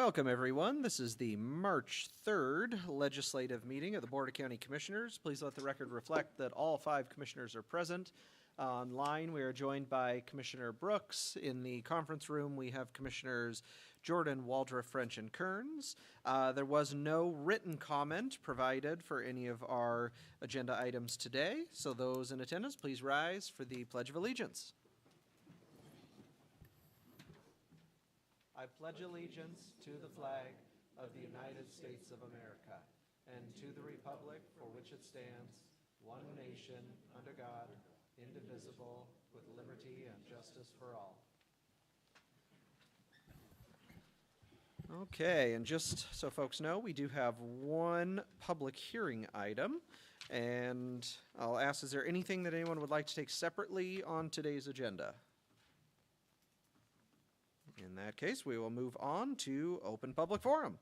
Welcome, everyone. This is the March 3rd legislative meeting of the Board of County Commissioners. Please let the record reflect that all 5 commissioners are present. Online, we are joined by Commissioner Brooks. In the conference room, we have Commissioners Jordan, Waldrop, French, and Kearns. There was no written comment provided for any of our agenda items today, so those in attendance, please rise for the Pledge of Allegiance. I pledge allegiance to the flag of the United States of America and to the republic for which it stands, one nation, under God, indivisible, with liberty and justice for all. Okay, and just so folks know, we do have one public hearing item, and I'll ask, is there anything that anyone would like to take separately on today's agenda? In that case, we will move on to open public forum.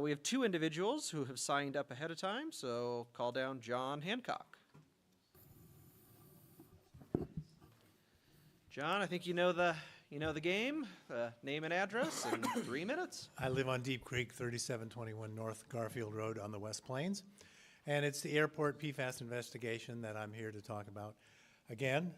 We have 2 individuals who have signed up ahead of time, so call down John Hancock. John, I think you know the game. Name and address in 3 minutes. I live on Deep Creek, 3721 North Garfield Road on the West Plains, and it's the airport PFAS investigation that I'm here to talk about. Again,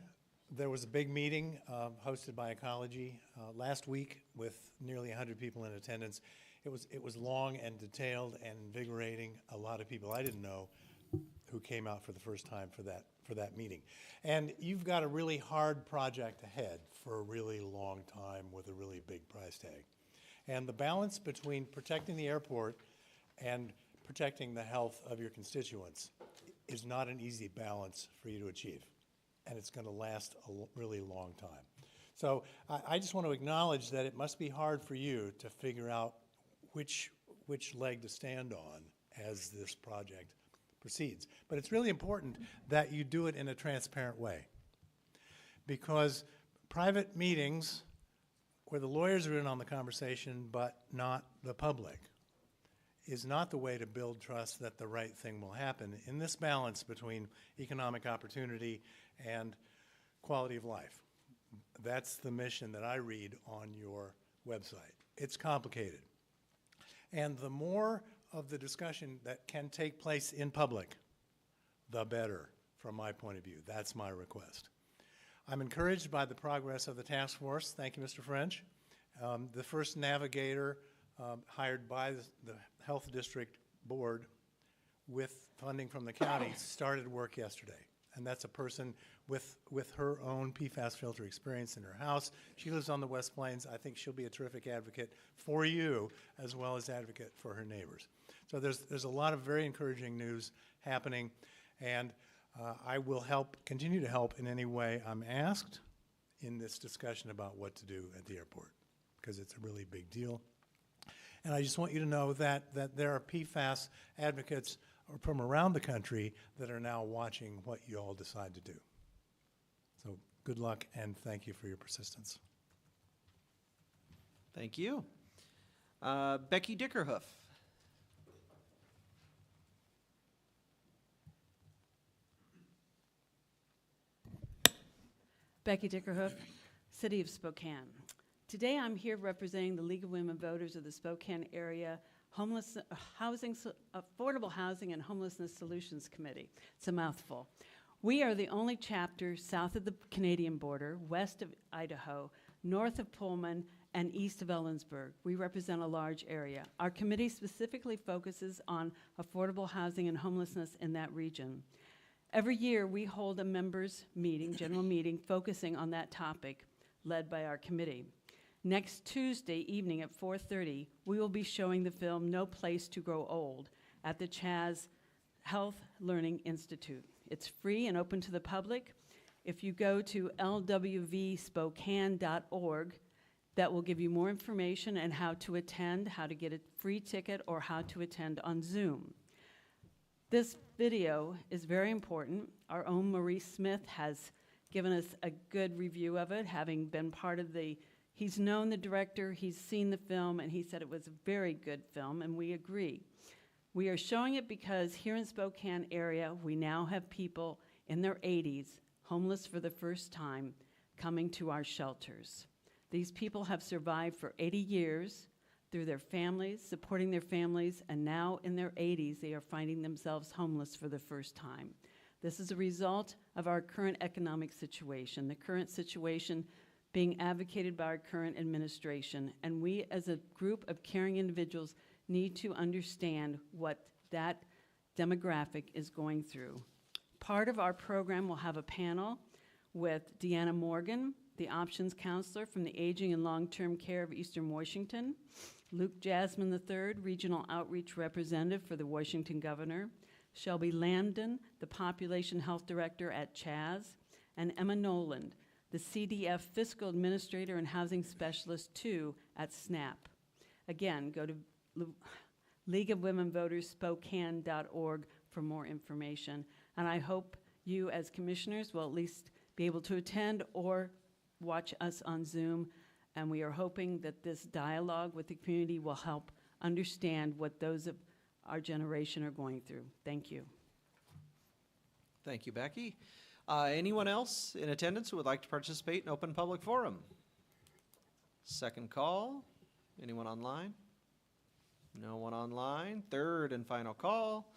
there was a big meeting hosted by Ecology last week with nearly 100 people in attendance. It was long and detailed and invigorating. A lot of people I didn't know who came out for the first time for that meeting. And you've got a really hard project ahead for a really long time with a really big price tag. And the balance between protecting the airport and protecting the health of your constituents is not an easy balance for you to achieve. And it's going to last a really long time. So I just want to acknowledge that it must be hard for you to figure out which leg to stand on as this project proceeds. But it's really important that you do it in a transparent way, because private meetings where the lawyers are in on the conversation but not the public is not the way to build trust that the right thing will happen in this balance between economic opportunity and quality of life. That's the mission that I read on your website. It's complicated. And the more of the discussion that can take place in public, the better from my point of view. That's my request. I'm encouraged by the progress of the task force. Thank you, Mr. French. The first navigator hired by the Health District Board with funding from the county started work yesterday. And that's a person with her own PFAS filter experience in her house. She lives on the West Plains. I think she'll be a terrific advocate for you as well as advocate for her neighbors. So there's a lot of very encouraging news happening, and I will continue to help in any way I'm asked in this discussion about what to do at the airport, because it's a really big deal. And I just want you to know that there are PFAS advocates from around the country that are now watching what you all decide to do. So good luck, and thank you for your persistence. Thank you. Becky Dickerhoof. Becky Dickerhoof, City of Spokane. Today I'm here representing the League of Women Voters of the Spokane Area Affordable Housing and Homelessness Solutions Committee. It's a mouthful. We are the only chapter south of the Canadian border, west of Idaho, north of Pullman, and east of Ellensburg. We represent a large area. Our committee specifically focuses on affordable housing and homelessness in that region. Every year we hold a members' meeting, general meeting, focusing on that topic, led by our committee. Next Tuesday evening at 4:30, we will be showing the film No Place to Grow Old at the Chaz Health Learning Institute. It's free and open to the public. If you go to lwvspokane.org, that will give you more information on how to attend, how to get a free ticket, or how to attend on Zoom. This video is very important. Our own Maurice Smith has given us a good review of it, having been part of he's known the director, he's seen the film, and he said it was a very good film, and we agree. We are showing it because here in Spokane area, we now have people in their 80s, homeless for the first time, coming to our shelters. These people have survived for 80 years. through their families, supporting their families, and now in their 80s, they are finding themselves homeless for the first time. This is a result of our current economic situation, the current situation being advocated by our current administration, and we as a group of caring individuals need to understand what that demographic is going through. Part of our program will have a panel with Deanna Morgan, the options counselor from the Aging and Long-Term Care of Eastern Washington, Luke Jasmine III, regional outreach representative for the Washington governor, Shelby Lambden, the population health director at CHAZ, and Emma Noland, the CDF fiscal administrator and housing specialist 2 at SNAP. Again, go to League of Women Voters Spokane.org for more information. And I hope you as commissioners will at least be able to attend or watch us on Zoom. And we are hoping that this dialogue with the community will help understand what those of our generation are going through. Thank you. Thank you, Becky. Anyone else in attendance who would like to participate in open public forum? Second call. Anyone online? No one online. Third and final call.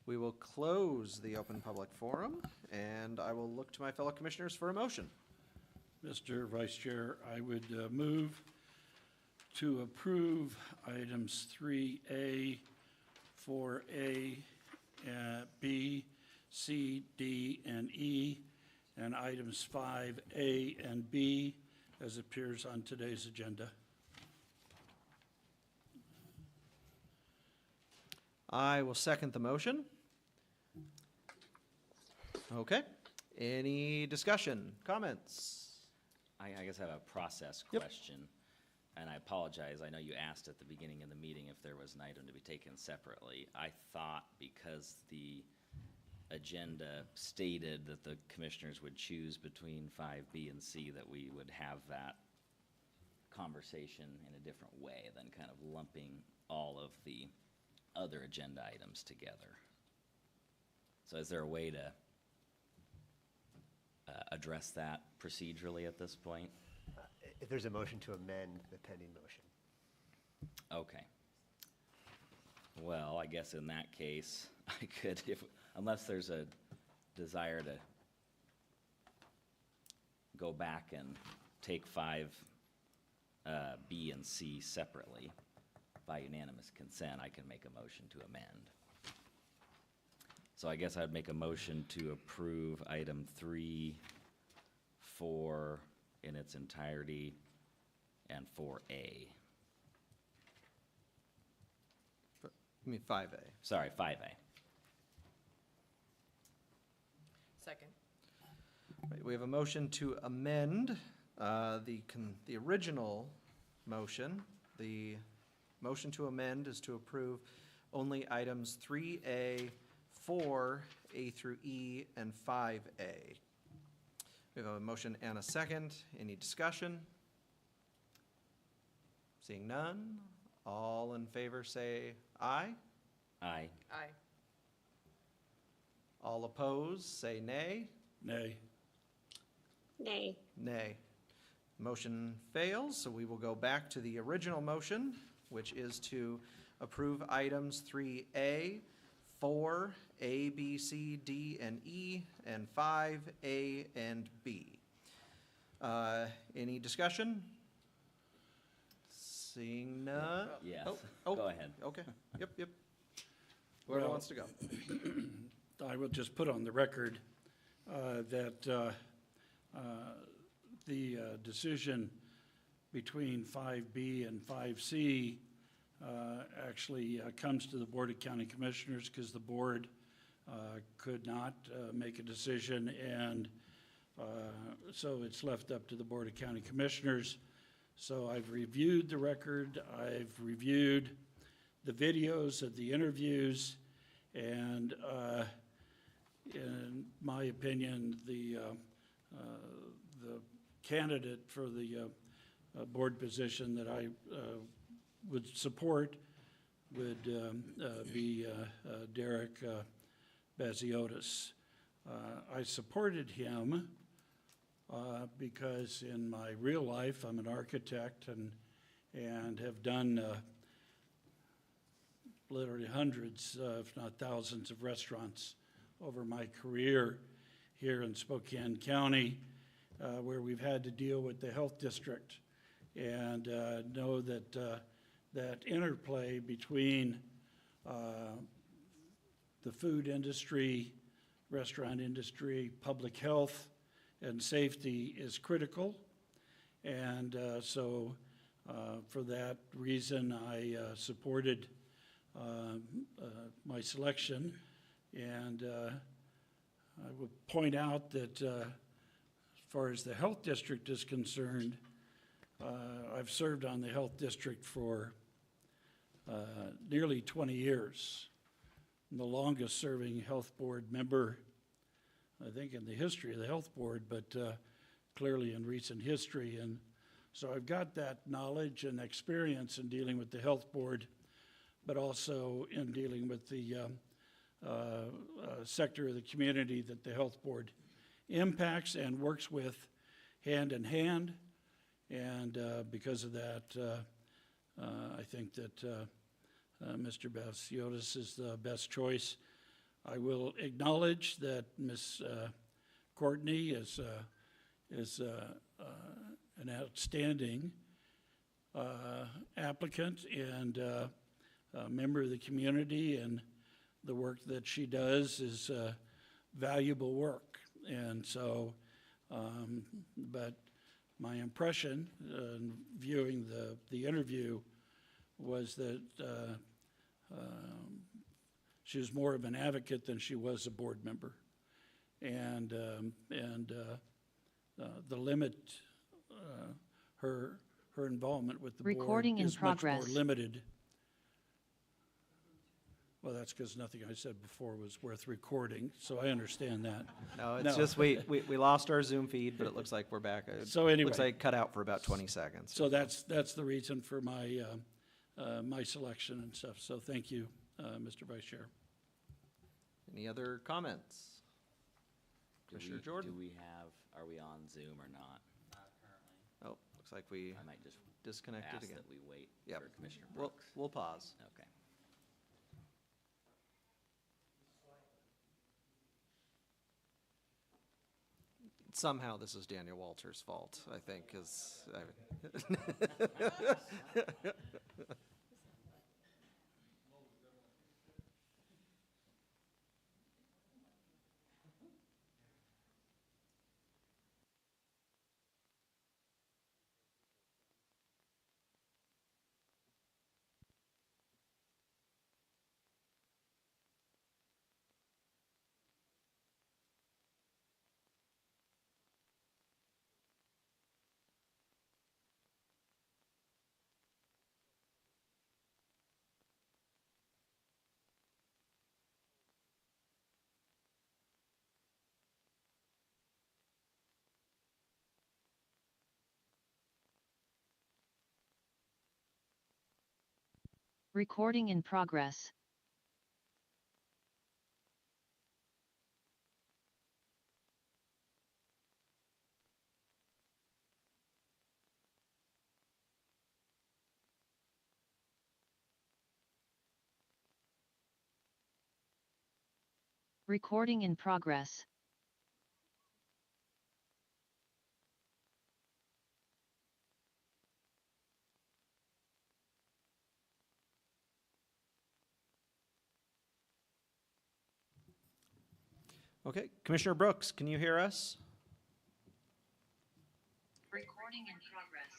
We will close the open public forum, and I will look to my fellow commissioners for a motion. Mr. Vice Chair, I would move to approve items 3A, 4A, B, C, D, and E, and items 5A and B as appears on today's agenda. I will second the motion. Okay. Any discussion, comments? I guess I have a process Yep. question, and I apologize. I know you asked at the beginning of the meeting if there was an item to be taken separately. I thought because the agenda stated that the commissioners would choose between 5B and C, that we would have that conversation in a different way than kind of lumping all of the other agenda items together. So is there a way to address that procedurally at this point? If there's a motion to amend the pending motion. Okay. Well, I guess in that case, I could, unless there's a desire to go back and take 5B and C separately by unanimous consent, I can make a motion to amend. So I guess I'd make a motion to approve item 3, 4 in its entirety, and 4A. I mean 5A. Sorry, 5A. Second. Right, we have a motion to amend the original motion. The motion to amend is to approve only items 3A, 4A through E, and 5A. We have a motion and a second. Any discussion? Seeing none, all in favor say aye. Aye. Aye. All opposed say nay. Nay. Nay. Nay. Motion fails, so we will go back to the original motion, which is to approve items 3A, 4, A, B, C, D, and E, and 5A and B. Any discussion? Seeing none? Yes. Oh, Go ahead. Okay, yep. Whoever Well- wants to go. I will just put on the record that the decision between 5B and 5C actually comes to the Board of County Commissioners because the board could not make a decision, and so it's left up to the Board of County Commissioners. So I've reviewed the record, I've reviewed the videos of the interviews, and in my opinion, the candidate for the board position that I would support would be Derek Baziotis. I supported him because in my real life, I'm an architect and have done literally hundreds, if not thousands of restaurants over my career here in Spokane County, where we've had to deal with the health district, and know that that interplay between the food industry, restaurant industry, public health, and safety is critical. And so for that reason, I supported my selection. And I would point out that as far as the health district is concerned, I've served on the health district for nearly 20 years. I'm the longest serving health board member, I think, in the history of the health board, but clearly in recent history. And so I've got that knowledge and experience in dealing with the health board, but also in dealing with the sector of the community that the health board impacts and works with hand in hand. And because of that, I think that Mr. Basiotis is the best choice. I will acknowledge that Ms. Courtney is an outstanding applicant and a member of the community, and the work that she does is valuable work. And so, but my impression viewing the interview was that she was more of an advocate than she was a board member, and the limit her involvement with the Recording board in is progress. much more limited. Well, that's because nothing I said before was worth recording, so I understand that. No, it's No. just we lost our Zoom feed, but it looks like we're back. It So anyway. looks like cut out for about 20 seconds. So that's the reason for my my selection and stuff. So thank you, Mr. Vice Chair. Any other comments? Commissioner Jordan? Are we on Zoom or not? Oh, looks like we I might just disconnected ask again. that we wait Yep. for Commissioner We'll, Brooks. we'll pause. Okay. Somehow this is Daniel Walters' fault, I think, because Recording in progress. Recording in progress. okay. Commissioner Brooks, can you hear us? Recording in progress.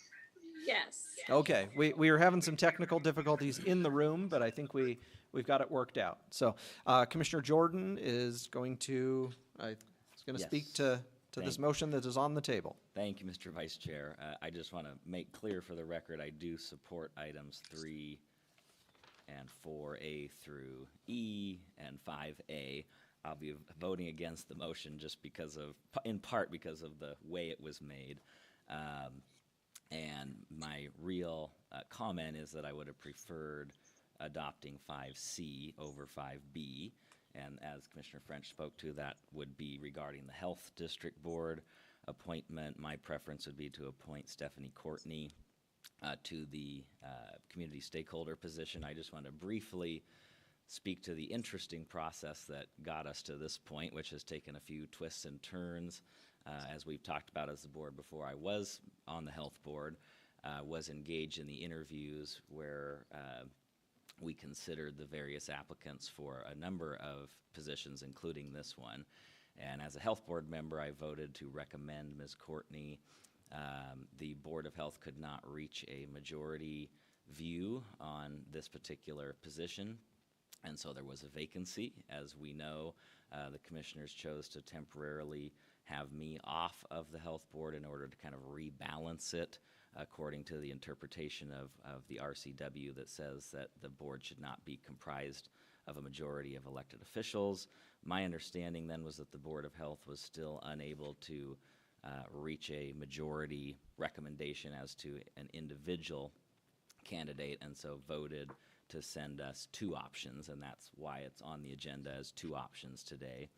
Yes. Okay, we are having some technical difficulties in the room, but I think we've got it worked out. So Commissioner Jordan is going to speak Yes. to this motion that is on the table. Thank you, Mr. Vice Chair. I just want to make clear for the record, I do support items 3 and 4A through E and 5A. I'll be voting against the motion just in part because of the way it was made. And my real comment is that I would have preferred adopting 5C over 5B. And as Commissioner French spoke to, that would be regarding the Health District Board appointment. My preference would be to appoint Stephanie Courtney to the community stakeholder position. I just want to briefly speak to the interesting process that got us to this point, which has taken a few twists and turns. As we've talked about as the board before, I was on the health board, was engaged in the interviews where we considered the various applicants for a number of positions, including this one. And as a health board member, I voted to recommend Ms. Courtney. The Board of Health could not reach a majority view on this particular position, and so there was a vacancy. As we know, the commissioners chose to temporarily have me off of the health board in order to kind of rebalance it according to the interpretation of the RCW that says that the board should not be comprised of a majority of elected officials. My understanding then was that the Board of Health was still unable to reach a majority recommendation as to an individual candidate, and so voted to send us 2 options, and that's why it's on the agenda as 2 options today.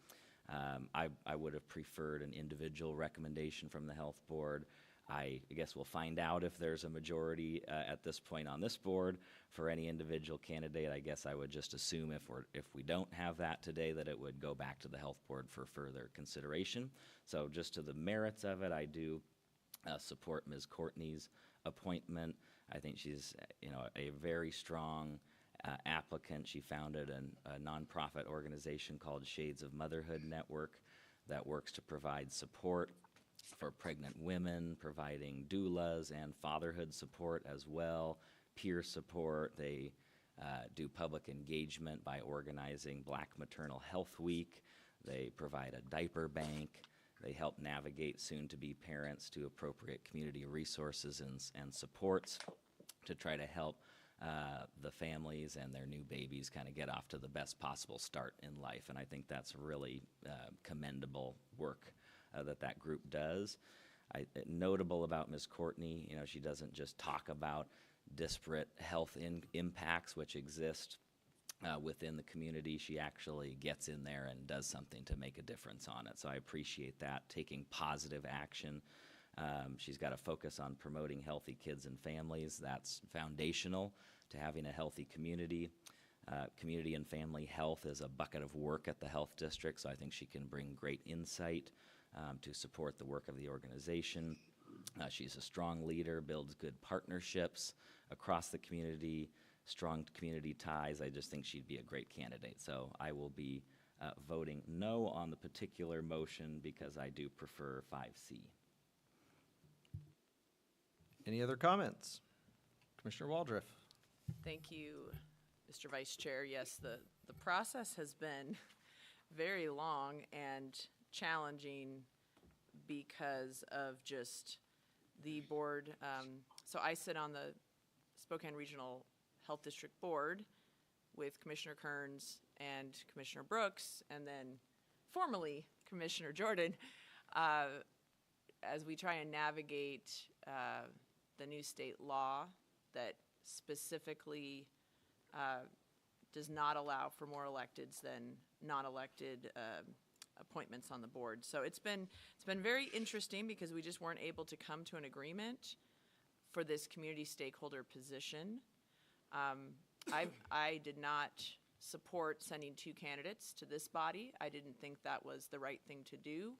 I would have preferred an individual recommendation from the health board. I guess we'll find out if there's a majority at this point on this board for any individual candidate. I guess I would just assume if we don't have that today, that it would go back to the health board for further consideration. So just to the merits of it, I do support Ms. Courtney's appointment. I think she's a very strong applicant. She founded a nonprofit organization called Shades of Motherhood Network that works to provide support for pregnant women, providing doulas and fatherhood support as well, peer support. They do public engagement by organizing Black Maternal Health Week. They provide a diaper bank. They help navigate soon-to-be parents to appropriate community resources and supports to try to help the families and their new babies kind of get off to the best possible start in life. And I think that's really commendable work that group does. Notable about Ms. Courtney, she doesn't just talk about disparate health impacts which exist within the community. She actually gets in there and does something to make a difference on it. So I appreciate that, taking positive action. She's got a focus on promoting healthy kids and families. That's foundational to having a healthy community. Community and family health is a bucket of work at the health district, so I think she can bring great insight to support the work of the organization. She's a strong leader, builds good partnerships across the community, strong community ties. I just think she'd be a great candidate. So I will be voting no on the particular motion because I do prefer 5C. Any other comments? Commissioner Waldriff. Thank you, Mr. Vice Chair. Yes, the process has been very long and challenging because of just the board. So I sit on the Spokane Regional Health District Board with Commissioner Kearns and Commissioner Brooks, and then formerly Commissioner Jordan, as we try and navigate the new state law that specifically does not allow for more electeds than non-elected appointments on the board. So it's been very interesting because we just weren't able to come to an agreement for this community stakeholder position. I did not support sending 2 candidates to this body. I didn't think that was the right thing to do.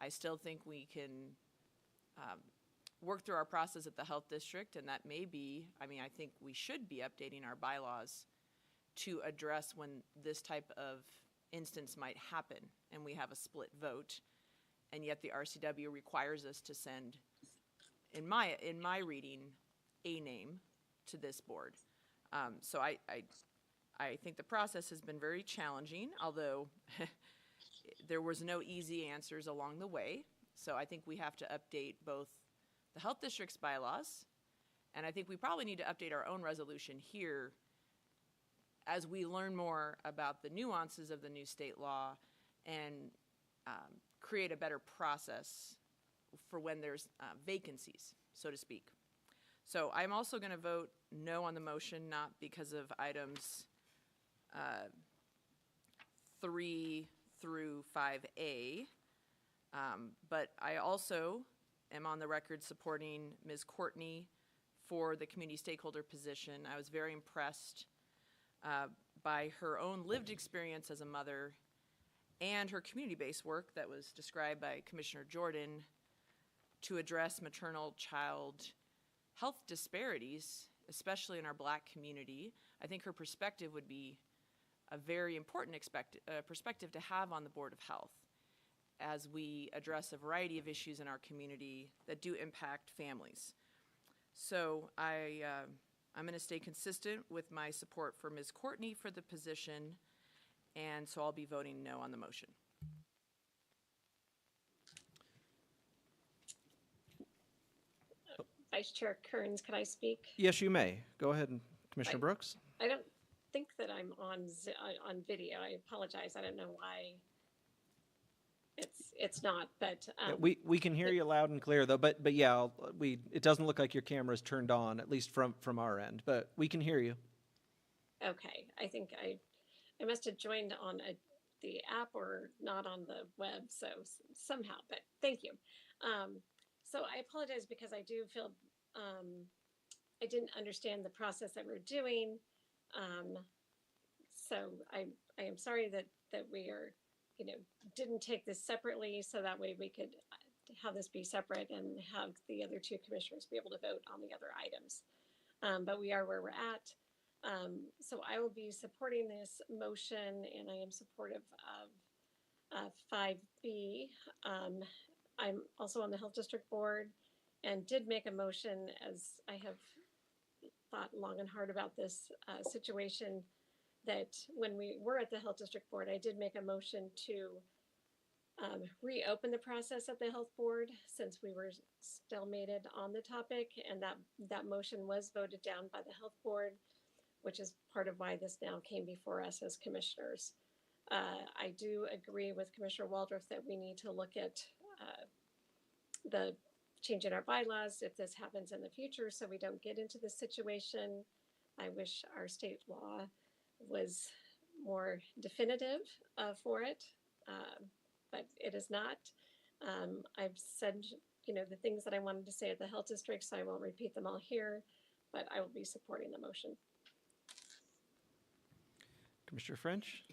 I still think we can work through our process at the health district, and that may be, I think we should be updating our bylaws to address when this type of instance might happen and we have a split vote, and yet the RCW requires us to send, in my reading, a name to this board. So I think the process has been very challenging, although there was no easy answers along the way. So I think we have to update both the health district's bylaws, and I think we probably need to update our own resolution here as we learn more about the nuances of the new state law and create a better process for when there's vacancies, so to speak. So I'm also going to vote no on the motion, not because of items 3 through 5A, but I also am on the record supporting Ms. Courtney for the community stakeholder position. I was very impressed by her own lived experience as a mother and her community-based work that was described by Commissioner Jordan to address maternal child health disparities, especially in our Black community. I think her perspective would be a very important perspective to have on the Board of Health as we address a variety of issues in our community that do impact families. So I'm going to stay consistent with my support for Ms. Courtney for the position, and so I'll be voting no on the motion. Vice Chair Kearns, can I speak? Yes, you may. Go ahead, Commissioner Brooks. I don't think that I'm on video. I apologize. I don't know why it's not, but Yeah, we can hear you loud and clear though, but yeah, it doesn't look like your camera's turned on, at least from our end, but we can hear you. okay. I think I must have joined on the app or not on the web, so somehow. But thank you. So I apologize because I do feel I didn't understand the process that we're doing. So I am sorry that we are, didn't take this separately, so that way we could have this be separate and have the other two commissioners be able to vote on the other items. But we are where we're at. So I will be supporting this motion, and I am supportive of 5B. I'm also on the Health District Board and did make a motion, as I have thought long and hard about this situation, that when we were at the Health District Board, I did make a motion to reopen the process at the Health Board since we were stalemated on the topic, and that motion was voted down by the Health Board, which is part of why this now came before us as commissioners. I do agree with Commissioner Waldorf that we need to look at the change in our bylaws if this happens in the future, so we don't get into this situation. I wish our state law was more definitive for it, but it is not. I've said, the things that I wanted to say at the Health District, so I won't repeat them all here, but I will be supporting the motion. Commissioner French?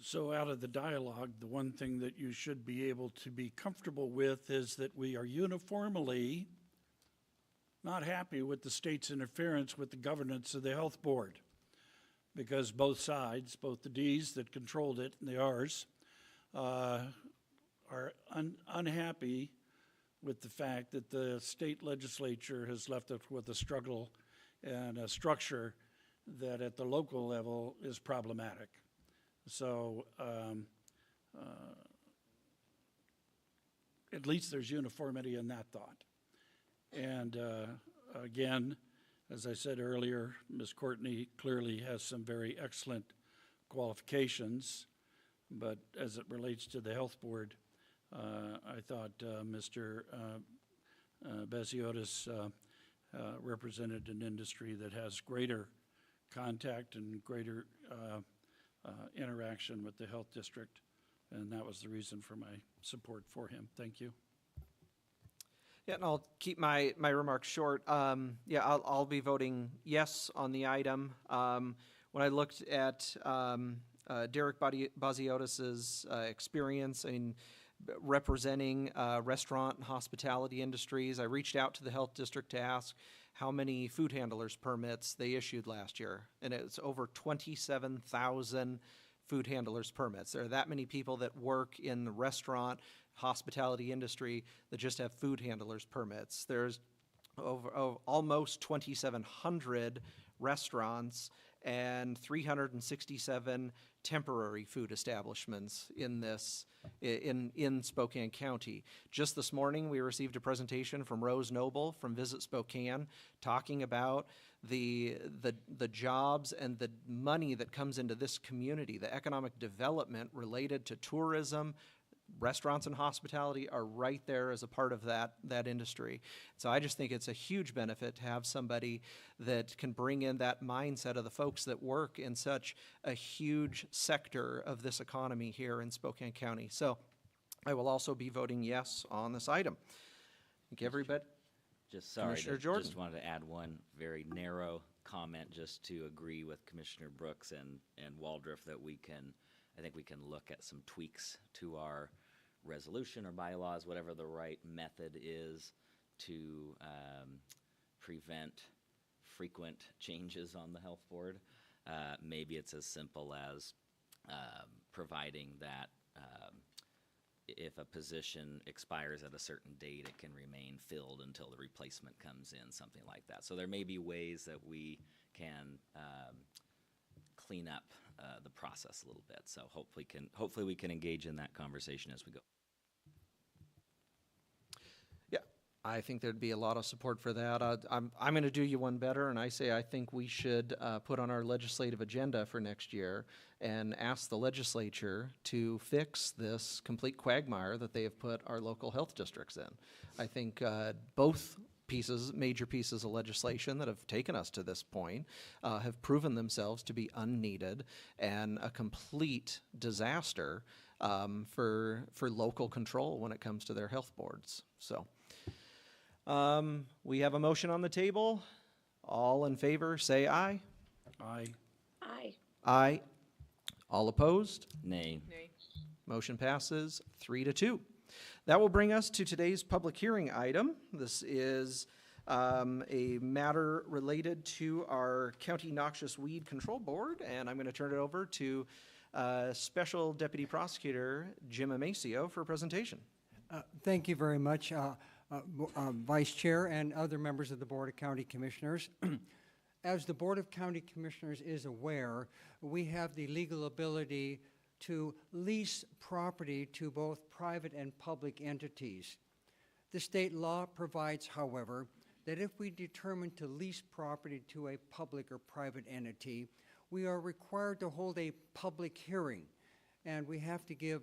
So out of the dialogue, the one thing that you should be able to be comfortable with is that we are uniformly not happy with the state's interference with the governance of the health board, because both sides, both the Ds that controlled it and the Rs, are unhappy with the fact that the state legislature has left us with a struggle and a structure that at the local level is problematic. So at least there's uniformity in that thought. And again, as I said earlier, Ms. Courtney clearly has some very excellent qualifications, but as it relates to the health board, I thought Mr. Baziotis represented an industry that has greater contact and greater interaction with the health district, and that was the reason for my support for him. Thank you. Yeah, and I'll keep my remarks short. Yeah, I'll be voting yes on the item. When I looked at Derek Baziotis's experience in representing restaurant and hospitality industries, I reached out to the health district to ask how many food handlers permits they issued last year, and it's over 27,000 food handlers permits. There are that many people that work in the restaurant, hospitality industry that just have food handlers permits. There's almost 2,700 restaurants and 367 temporary food establishments in Spokane County. Just this morning, we received a presentation from Rose Noble from Visit Spokane talking about the jobs and the money that comes into this community, the economic development related to tourism. Restaurants and hospitality are right there as a part of that industry. So I just think it's a huge benefit to have somebody that can bring in that mindset of the folks that work in such a huge sector of this economy here in Spokane County. So I will also be voting yes on this item. Thank everybody. Just sorry, Commissioner Jordan. just wanted to add one very narrow comment, just to agree with Commissioner Brooks and Waldrop that I think we can look at some tweaks to our resolution or bylaws, whatever the right method is to prevent frequent changes on the health board. Maybe it's as simple as providing that if a position expires at a certain date, it can remain filled until the replacement comes in, something like that. So there may be ways that we can clean up the process a little bit. So hopefully we can engage in that conversation as we go. Yeah, I think there'd be a lot of support for that. I'm going to do you one better, and I say I think we should put on our legislative agenda for next year and ask the legislature to fix this complete quagmire that they have put our local health districts in. I think both major pieces of legislation that have taken us to this point have proven themselves to be unneeded and a complete disaster for local control when it comes to their health boards. So we have a motion on the table. All in favor, say aye. Aye. Aye. Aye. All opposed? Nay. Nay. Motion passes 3-2. That will bring us to today's public hearing item. This is a matter related to our County Noxious Weed Control Board, and I'm going to turn it over to Special Deputy Prosecutor Jim Amacio for a presentation. Thank you very much, Vice Chair and other members of the Board of County Commissioners. As the Board of County Commissioners is aware, we have the legal ability to lease property to both private and public entities. The state law provides, however, that if we determine to lease property to a public or private entity, we are required to hold a public hearing, and we have to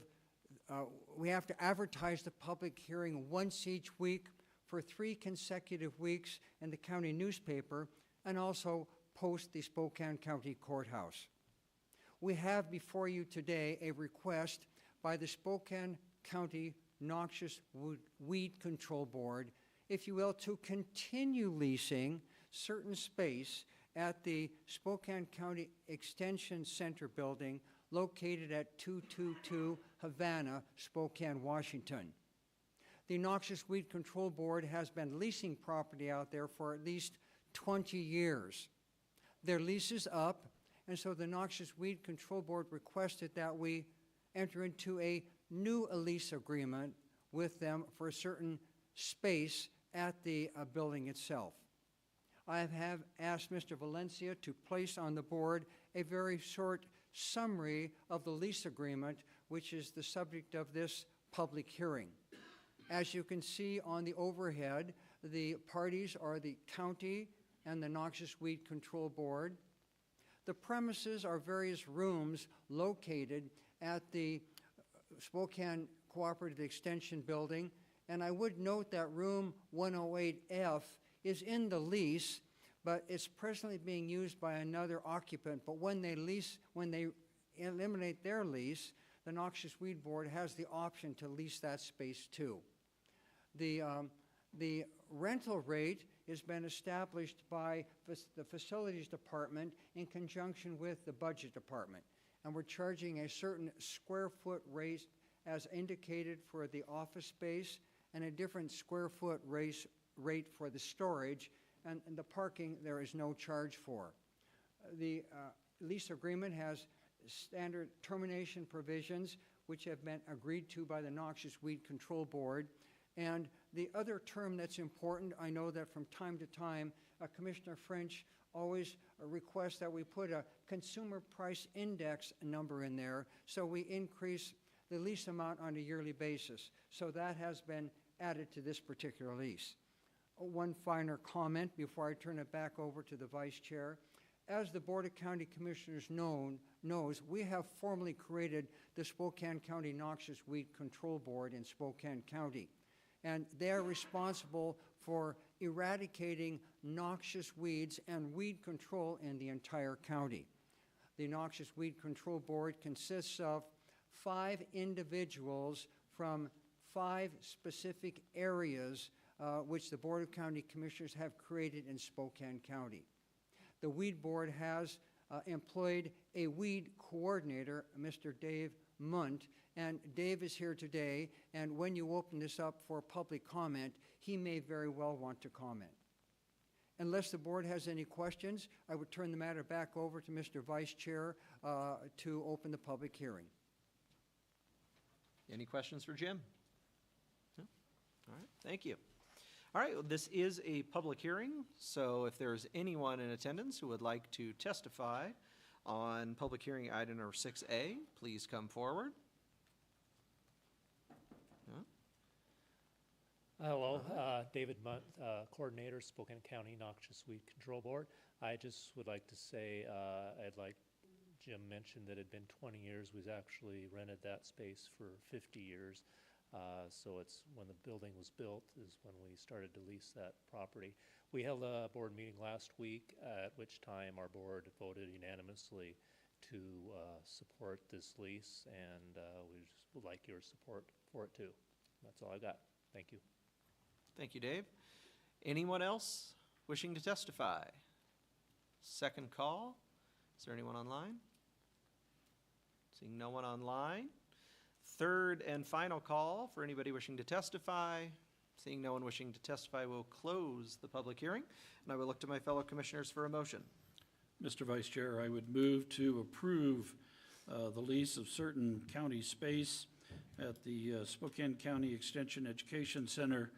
advertise the public hearing once each week for 3 consecutive weeks in the county newspaper, and also post the Spokane County Courthouse. We have before you today a request by the Spokane County Noxious Weed Control Board, if you will, to continue leasing certain space at the Spokane County Extension Center building located at 222 Havana, Spokane, Washington. The Noxious Weed Control Board has been leasing property out there for at least 20 years. Their lease is up, and so the Noxious Weed Control Board requested that we enter into a new lease agreement with them for a certain space at the building itself. I have asked Mr. Valencia to place on the board a very short summary of the lease agreement, which is the subject of this public hearing. As you can see on the overhead, the parties are the county and the Noxious Weed Control Board. The premises are various rooms located at the Spokane Cooperative Extension Building, and I would note that room 108F is in the lease, but it's presently being used by another occupant. But when they eliminate their lease, the Noxious Weed Board has the option to lease that space too. The rental rate has been established by the Facilities Department in conjunction with the Budget Department, and we're charging a certain square foot rate as indicated for the office space and a different square foot rate for the storage, and the parking there is no charge for. The lease agreement has standard termination provisions which have been agreed to by the Noxious Weed Control Board. And the other term that's important, I know that from time to time, Commissioner French always requests that we put a consumer price index number in there so we increase the lease amount on a yearly basis. So that has been added to this particular lease. One finer comment before I turn it back over to the Vice Chair. As the Board of County Commissioners knows, we have formally created the Spokane County Noxious Weed Control Board in Spokane County. And they're responsible for eradicating noxious weeds and weed control in the entire county. The Noxious Weed Control Board consists of 5 individuals from 5 specific areas which the Board of County Commissioners have created in Spokane County. The Weed Board has employed a weed coordinator, Mr. Dave Munt, and Dave is here today, and when you open this up for public comment, he may very well want to comment. Unless the board has any questions, I would turn the matter back over to Mr. Vice Chair to open the public hearing. Any questions for Jim? No? All right, thank you. All right, well, this is a public hearing, so if there's anyone in attendance who would like to testify on public hearing item number 6A, please come forward. No? Hello, David Munt, Coordinator, Spokane County Noxious Weed Control Board. I just would like to say, Jim mentioned that it had been 20 years. We've actually rented that space for 50 years. So it's when the building was built is when we started to lease that property. We held a board meeting last week, at which time our board voted unanimously to support this lease, and we just would like your support for it too. That's all I got. Thank you. Thank you, Dave. Anyone else wishing to testify? Second call. Is there anyone online? Seeing no one online. Third and final call for anybody wishing to testify. Seeing no one wishing to testify, we'll close the public hearing, and I will look to my fellow commissioners for a motion. Mr. Vice Chair, I would move to approve the lease of certain county space at the Spokane County Extension Education Center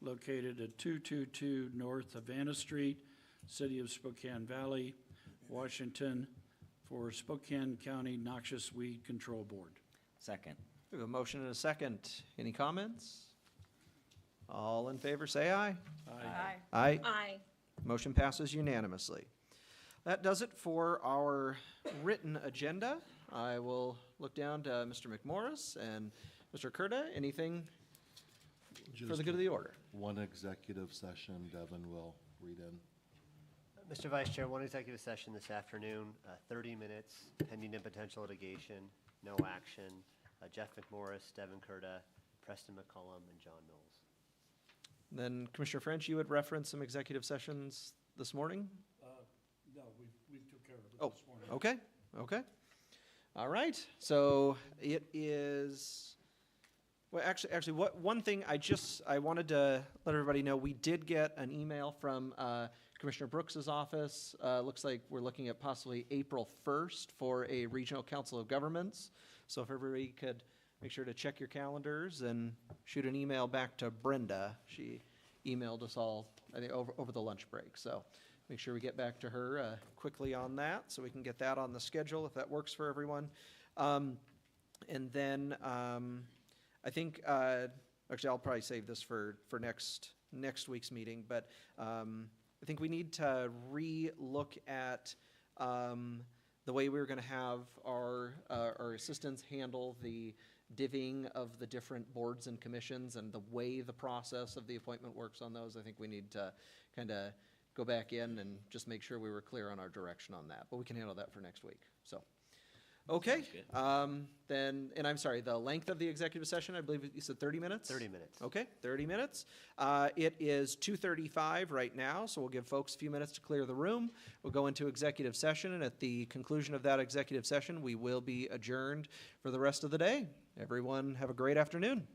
located at 222 North Havana Street, City of Spokane Valley, Washington, for Spokane County Noxious Weed Control Board. Second. We have a motion and a second. Any comments? All in favor, say aye. Aye. Aye. Aye. Motion passes unanimously. That does it for our written agenda. I will look down to Mr. McMorris and Mr. Kurta. Anything for the good of the order? One executive session, Devin will read in. Mr. Vice Chair, one executive session this afternoon, 30 minutes, pending and potential litigation, no action. Jeff McMorris, Devin Kurta, Preston McCullum, and John Knowles. Then Commissioner French, you had referenced some executive sessions this morning? No, we took care of it Oh, this morning. okay, okay. All right, so it is, well, actually, one thing I wanted to let everybody know, we did get an email from Commissioner Brooks's office. Looks like we're looking at possibly April 1st for a Regional Council of Governments. So if everybody could make sure to check your calendars and shoot an email back to Brenda. She emailed us all, I think, over the lunch break. So make sure we get back to her quickly on that so we can get that on the schedule if that works for everyone. And then I think, actually, I'll probably save this for next week's meeting, but I think we need to re-look at the way we're going to have our assistants handle the divvying of the different boards and commissions and the way the process of the appointment works on those. I think we need to kind of go back in and just make sure we were clear on our direction on that. But we can handle that for next week. So, okay. Then, and I'm sorry, the length of the executive session, I believe you said 30 minutes? 30 minutes. Okay, 30 minutes. It is 2:35 right now, so we'll give folks a few minutes to clear the room. We'll go into executive session, and at the conclusion of that executive session, we will be adjourned for the rest of the day. Everyone have a great afternoon.